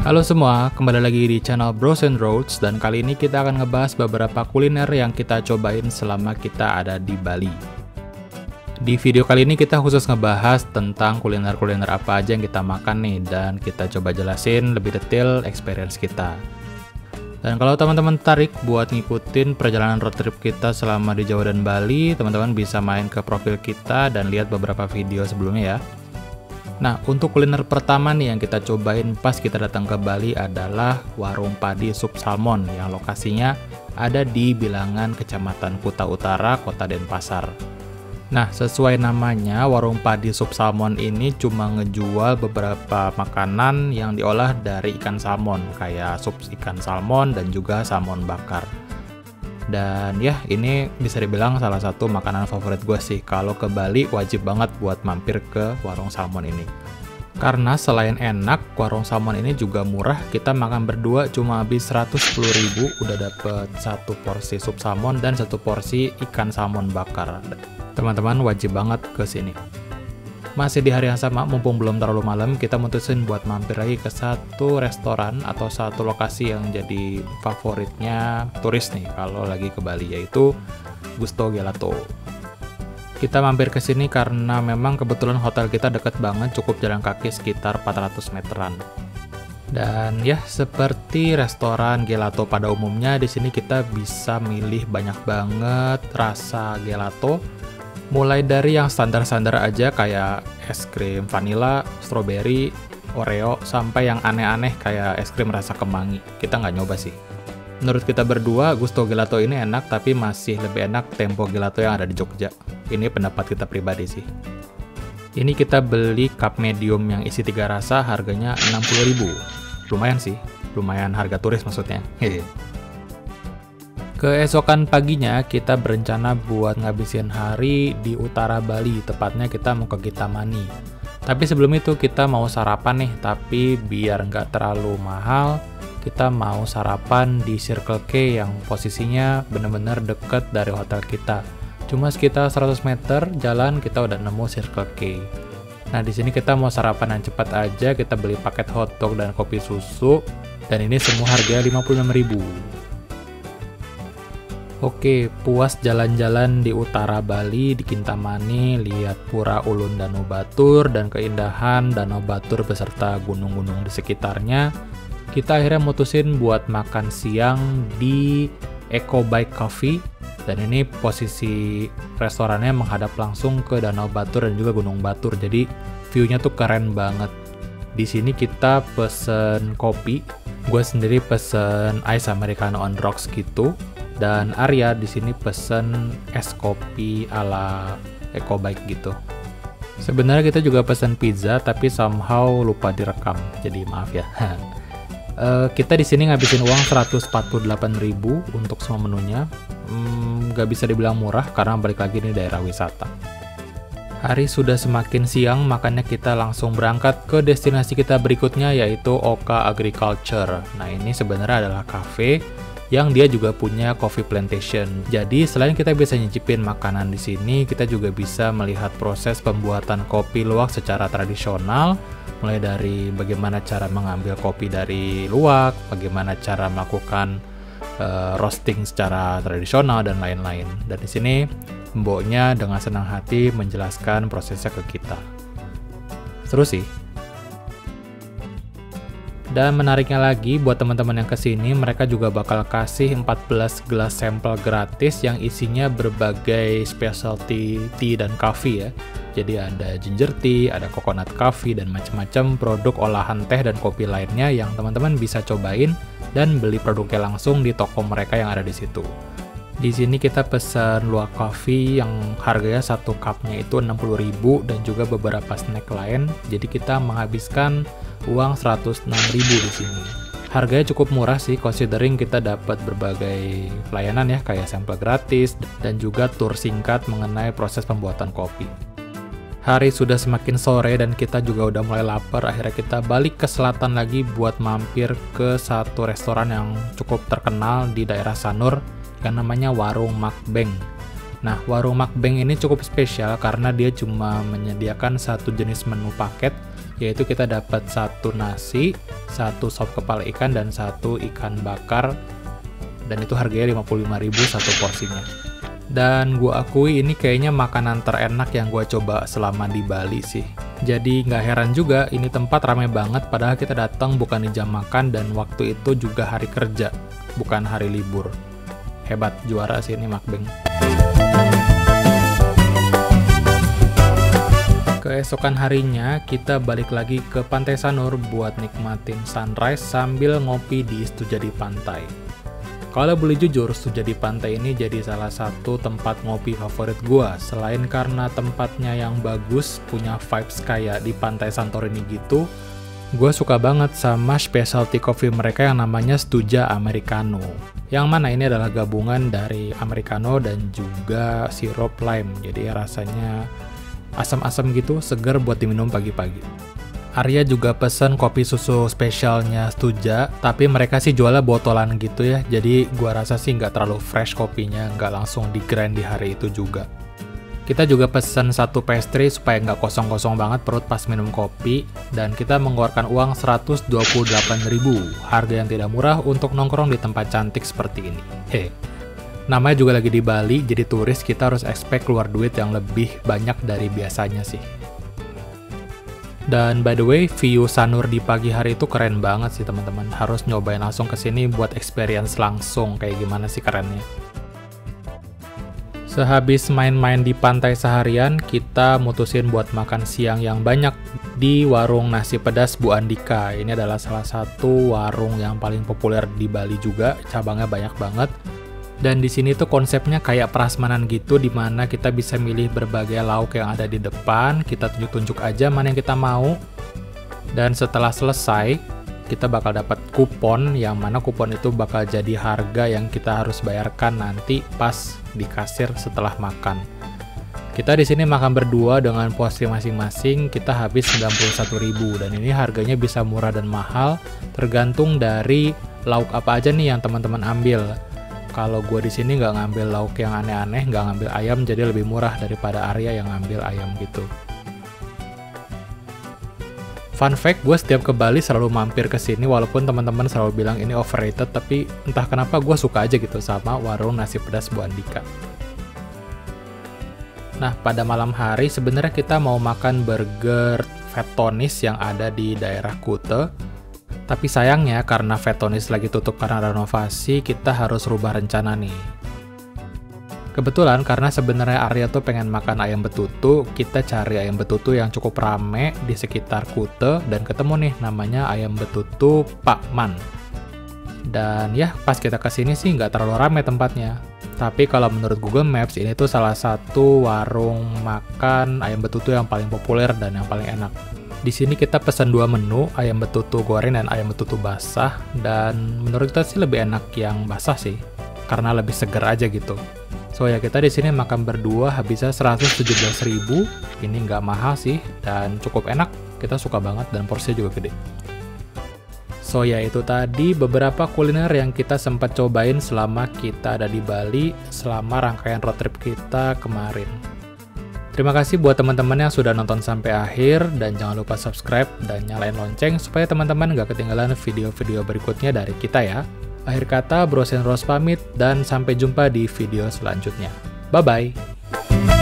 Halo semua, kembali lagi di channel Bros and Roads, dan kali ini kita akan ngebahas beberapa kuliner yang kita cobain selama kita ada di Bali. Di video kali ini kita khusus ngebahas tentang kuliner-kuliner apa aja yang kita makan nih, dan kita coba jelasin lebih detail experience kita. Dan kalau teman-teman tertarik buat ngikutin perjalanan road trip kita selama di Jawa dan Bali, teman-teman bisa main ke profil kita dan lihat beberapa video sebelumnya ya. Nah, untuk kuliner pertama nih yang kita cobain pas kita datang ke Bali adalah Warung Padi Sup Salmon yang lokasinya ada di bilangan Kecamatan Kuta Utara, Kota Denpasar. Nah, sesuai namanya, Warung Padi Sup Salmon ini cuma ngejual beberapa makanan yang diolah dari ikan salmon, kayak sup ikan salmon dan juga salmon bakar. Dan ya, ini bisa dibilang salah satu makanan favorit gue sih. Kalau ke Bali wajib banget buat mampir ke warung salmon ini. Karena selain enak, warung salmon ini juga murah. Kita makan berdua cuma habis 110.000 udah dapet satu porsi sup salmon dan satu porsi ikan salmon bakar. Teman-teman wajib banget ke sini. Masih di hari yang sama, mumpung belum terlalu malam, kita mutusin buat mampir lagi ke satu restoran atau satu lokasi yang jadi favoritnya turis nih kalau lagi ke Bali, yaitu Gusto Gelato. Kita mampir ke sini karena memang kebetulan hotel kita deket banget, cukup jalan kaki sekitar 400 meteran. Dan ya, seperti restoran gelato pada umumnya, di sini kita bisa milih banyak banget rasa gelato. Mulai dari yang standar-standar aja kayak es krim vanila, strawberry, oreo, sampai yang aneh-aneh kayak es krim rasa kemangi. Kita nggak nyoba sih. Menurut kita berdua, Gusto Gelato ini enak, tapi masih lebih enak Tempo Gelato yang ada di Jogja. Ini pendapat kita pribadi sih. Ini kita beli cup medium yang isi 3 rasa, harganya 60.000. Lumayan sih, lumayan harga turis maksudnya. Keesokan paginya kita berencana buat ngabisin hari di utara Bali, tepatnya kita mau ke Kintamani. Tapi sebelum itu kita mau sarapan nih, tapi biar nggak terlalu mahal, kita mau sarapan di Circle K yang posisinya bener-bener deket dari hotel kita. Cuma sekitar 100 meter jalan kita udah nemu Circle K. Nah, di sini kita mau sarapan yang cepat aja, kita beli paket hotdog dan kopi susu, dan ini semua harganya 56.000. Oke, puas jalan-jalan di utara Bali, di Kintamani, lihat Pura Ulun Danau Batur dan keindahan Danau Batur beserta gunung-gunung di sekitarnya, kita akhirnya mutusin buat makan siang di Eco Bike Coffee. Dan ini posisi restorannya menghadap langsung ke Danau Batur dan juga Gunung Batur, jadi view-nya tuh keren banget. Di sini kita pesen kopi, gue sendiri pesen ice americano on rocks gitu. Dan Arya di sini pesen es kopi ala Eco Bike gitu. Sebenarnya kita juga pesen pizza, tapi somehow lupa direkam, jadi maaf ya. Kita di sini ngabisin uang 148.000 untuk semua menunya. Gak bisa dibilang murah karena balik lagi ini daerah wisata. Hari sudah semakin siang, makanya kita langsung berangkat ke destinasi kita berikutnya, yaitu Oka Agriculture. Nah, ini sebenarnya adalah cafe yang dia juga punya coffee plantation. Jadi selain kita bisa nyicipin makanan di sini, kita juga bisa melihat proses pembuatan kopi luwak secara tradisional, mulai dari bagaimana cara mengambil kopi dari luwak, bagaimana cara melakukan roasting secara tradisional dan lain-lain. Dan di sini mboknya dengan senang hati menjelaskan prosesnya ke kita. Seru sih. Dan menariknya lagi, buat teman-teman yang kesini, mereka juga bakal kasih 14 gelas sampel gratis yang isinya berbagai specialty tea dan coffee ya. Jadi ada ginger tea, ada coconut coffee, dan macam-macam produk olahan teh dan kopi lainnya yang teman-teman bisa cobain dan beli produknya langsung di toko mereka yang ada di situ. Di sini kita pesan luwak coffee yang harganya satu cupnya itu 60.000 dan juga beberapa snack lain. Jadi kita menghabiskan uang 106.000 di sini. Harganya cukup murah sih, considering kita dapat berbagai pelayanan ya, kayak sampel gratis dan juga tur singkat mengenai proses pembuatan kopi. Hari sudah semakin sore dan kita juga udah mulai lapar. Akhirnya kita balik ke selatan lagi buat mampir ke satu restoran yang cukup terkenal di daerah Sanur yang namanya Warung Makbeng. Nah, Warung Makbeng ini cukup spesial karena dia cuma menyediakan satu jenis menu paket yaitu kita dapat 1 nasi, 1 sop kepala ikan, dan 1 ikan bakar, dan itu harganya 55.000 satu porsinya. Dan gue akui ini kayaknya makanan terenak yang gue coba selama di Bali sih. Jadi nggak heran juga ini tempat ramai banget, padahal kita datang bukan di jam makan dan waktu itu juga hari kerja, bukan hari libur. Hebat, juara sih ini mukbang. Keesokan harinya kita balik lagi ke Pantai Sanur buat nikmatin sunrise sambil ngopi di Stujadi Pantai. Kalau boleh jujur, Stujadi Pantai ini jadi salah satu tempat ngopi favorit gua. Selain karena tempatnya yang bagus, punya vibes kayak di Pantai Santorini gitu, gua suka banget sama specialty coffee mereka yang namanya Stuja Americano. Yang mana ini adalah gabungan dari Americano dan juga sirup lime. Jadi rasanya asam-asam gitu, seger buat diminum pagi-pagi. Arya juga pesen kopi susu spesialnya Stuja, tapi mereka sih jualnya botolan gitu ya, jadi gua rasa sih nggak terlalu fresh kopinya, nggak langsung di grind di hari itu juga. Kita juga pesen 1 pastry supaya nggak kosong-kosong banget perut pas minum kopi, dan kita mengeluarkan uang 128.000, harga yang tidak murah untuk nongkrong di tempat cantik seperti ini. Namanya juga lagi di Bali, jadi turis kita harus expect keluar duit yang lebih banyak dari biasanya sih. Dan by the way, view Sanur di pagi hari itu keren banget sih teman-teman. Harus nyobain langsung kesini buat experience langsung kayak gimana sih kerennya. Sehabis main-main di pantai seharian, kita mutusin buat makan siang yang banyak di warung nasi pedas Bu Andika. Ini adalah salah satu warung yang paling populer di Bali juga, cabangnya banyak banget. Dan di sini tuh konsepnya kayak prasmanan gitu, dimana kita bisa milih berbagai lauk yang ada di depan, kita tunjuk-tunjuk aja mana yang kita mau. Dan setelah selesai, kita bakal dapat kupon, yang mana kupon itu bakal jadi harga yang kita harus bayarkan nanti pas di kasir setelah makan. Kita di sini makan berdua dengan porsi masing-masing, kita habis 91.000, dan ini harganya bisa murah dan mahal, tergantung dari lauk apa aja nih yang teman-teman ambil. Kalau gue di sini nggak ngambil lauk yang aneh-aneh, nggak ngambil ayam, jadi lebih murah daripada Arya yang ngambil ayam gitu. Fun fact, gue setiap ke Bali selalu mampir ke sini, walaupun teman-teman selalu bilang ini overrated, tapi entah kenapa gue suka aja gitu sama warung nasi pedas Bu Andika. Nah, pada malam hari sebenarnya kita mau makan burger Fetonis yang ada di daerah Kuta. Tapi sayangnya karena Fetonis lagi tutup karena renovasi, kita harus rubah rencana nih. Kebetulan karena sebenarnya Arya tuh pengen makan ayam betutu, kita cari ayam betutu yang cukup rame di sekitar Kuta, dan ketemu nih namanya ayam betutu Pak Man. Dan ya pas kita kesini sih nggak terlalu rame tempatnya. Tapi kalau menurut Google Maps ini tuh salah satu warung makan ayam betutu yang paling populer dan yang paling enak. Di sini kita pesan 2 menu, ayam betutu goreng dan ayam betutu basah, dan menurut kita sih lebih enak yang basah sih, karena lebih seger aja gitu. So ya kita di sini makan berdua habisnya 117.000, ini nggak mahal sih, dan cukup enak, kita suka banget dan porsinya juga gede. So ya itu tadi beberapa kuliner yang kita sempat cobain selama kita ada di Bali, selama rangkaian road trip kita kemarin. Terima kasih buat teman-teman yang sudah nonton sampai akhir, dan jangan lupa subscribe dan nyalain lonceng supaya teman-teman gak ketinggalan video-video berikutnya dari kita ya. Akhir kata, Bros and Rose pamit, dan sampai jumpa di video selanjutnya. Bye-bye!